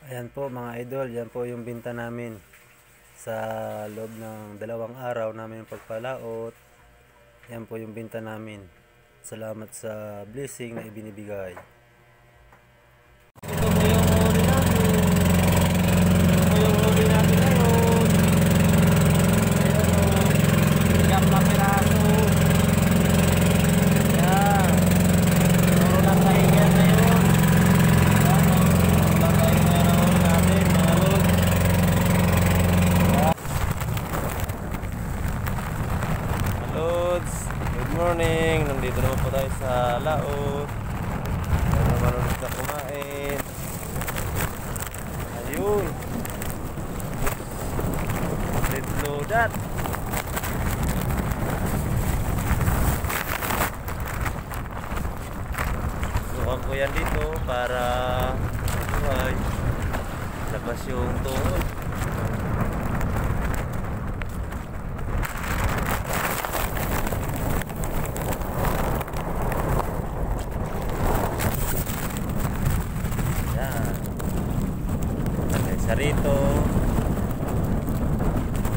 Ayan po mga idol, yan po yung binta namin sa loob ng 2 araw namin pagpalaot. Yan po yung binta namin. Salamat sa blessing na ibinibigay. Ito po yung huli namin. Ito po yung huli namin ngayon. Ayan o. Siyam na piraso. Ayan. Puro lang kahigan na yun. Ayan o. Puro lang kahigan na huli natin mga lods. Mga lods, good morning. Nandito naman po tayo sa laot. Marunong ka kumain. Ayun. Red loadat. Sukan ko yan dito para mabuhay. Labas yung tuhod. Isa rito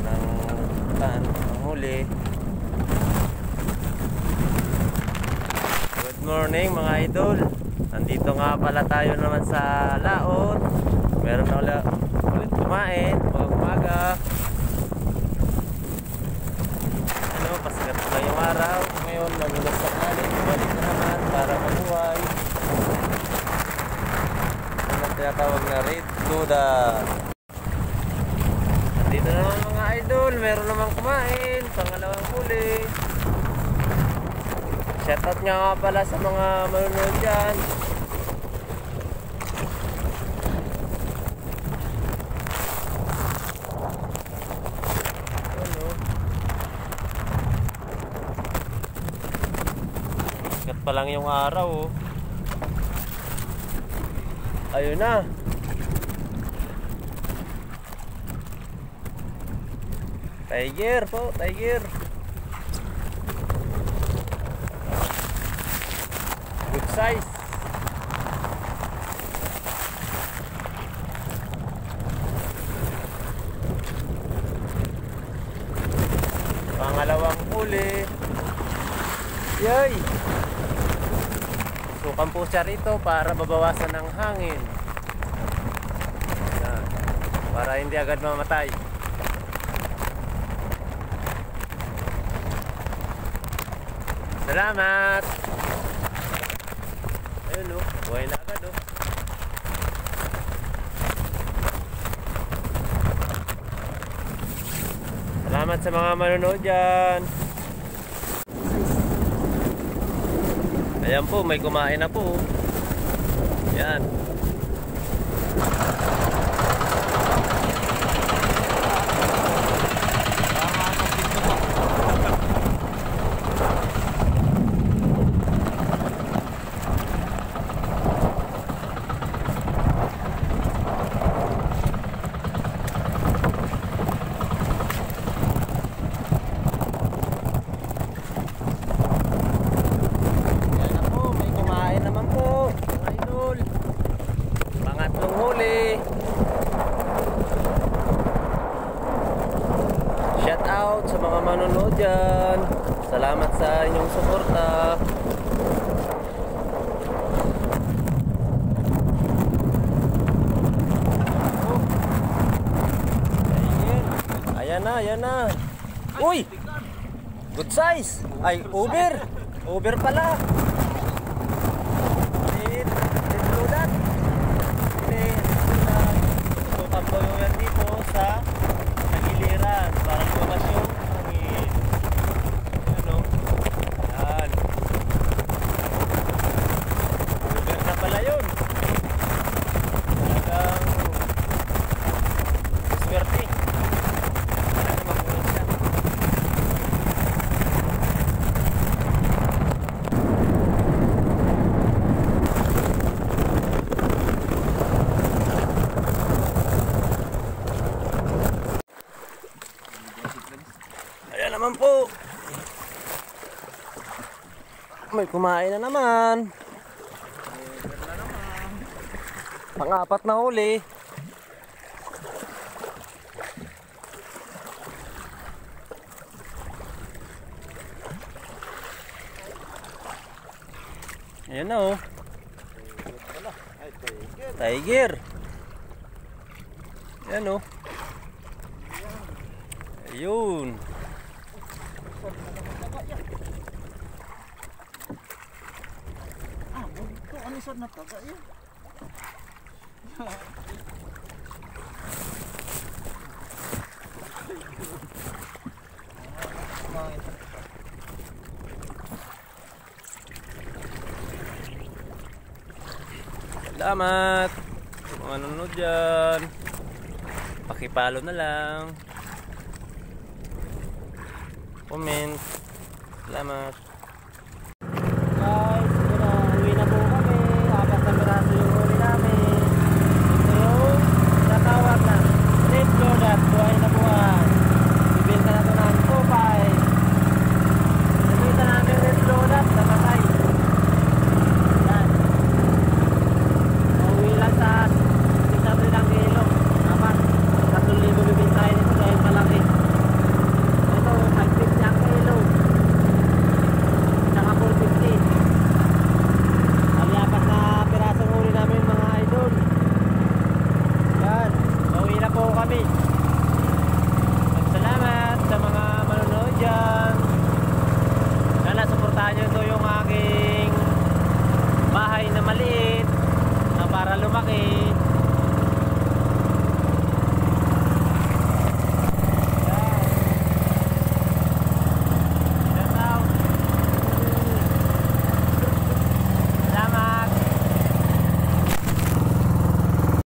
ng huli. Good morning mga idol. Nandito nga pala tayo naman sa laot. Meron na ulit kumain pag umaga. Ano, pasikat na yung araw. Ngayon nagulat sa kanin. Balik na naman para mabuhay. Tinatawag na red loadat. Dito naman mga idol, meron namang kumain, pangalawang huli. Shoutout nga pala sa mga manunood dyan. Ano? Sikat pa lang yung araw oh. Ayun na. Tiger po, tiger. Good size. Pangalawang huli. Yay! Sukan po siya rito para babawasan ng hangin. Yan. Para hindi agad mamatay. Salamat! Ayun o, buhay na agad o. Salamat sa mga manonood dyan. Ayan po, may kumain na po. Yan. Shout out sa mga manonood dyan. Salamat sa inyong suporta. Ayan na, ayan na. Uy! Good size. Ay, over. Over pala. Sukambo yung yan dito sa nagiliran para lumas yung hangin. Ano? Yan. Over na pala yun. Talagang swerte. Wala na makulit siya. Ayan naman po. May kumain na naman. Pang-apat na huli. Yan na oh. Ay, tiger. Tiger. Yan oh. Ayun. Ah, ito ano sa nataga yun? Salamat sa mga nanonood dyan. Pakipalo na lang. Comment. Salamat. Guys, uwi na po kami. Apat na piraso yung huli namin. Ito yung natawag na red lodat. Buhay na buhay. Bibenta na ito ng 2.5. Bibenta namin red lodat. Namatay. Yan. Mauwi lang sa 600 ang kilo. Apat. 3,000 bibentahin ito dahil malaki. Ito, 550 ang kilo. Saka 450. Ang apat na pirasong huli namin mga idol. Yan. Mauwi na po kami. Salamat sa mga manonood dyan. Sana suportahan nyo ito yung aking bahay na maliit na para lumaki.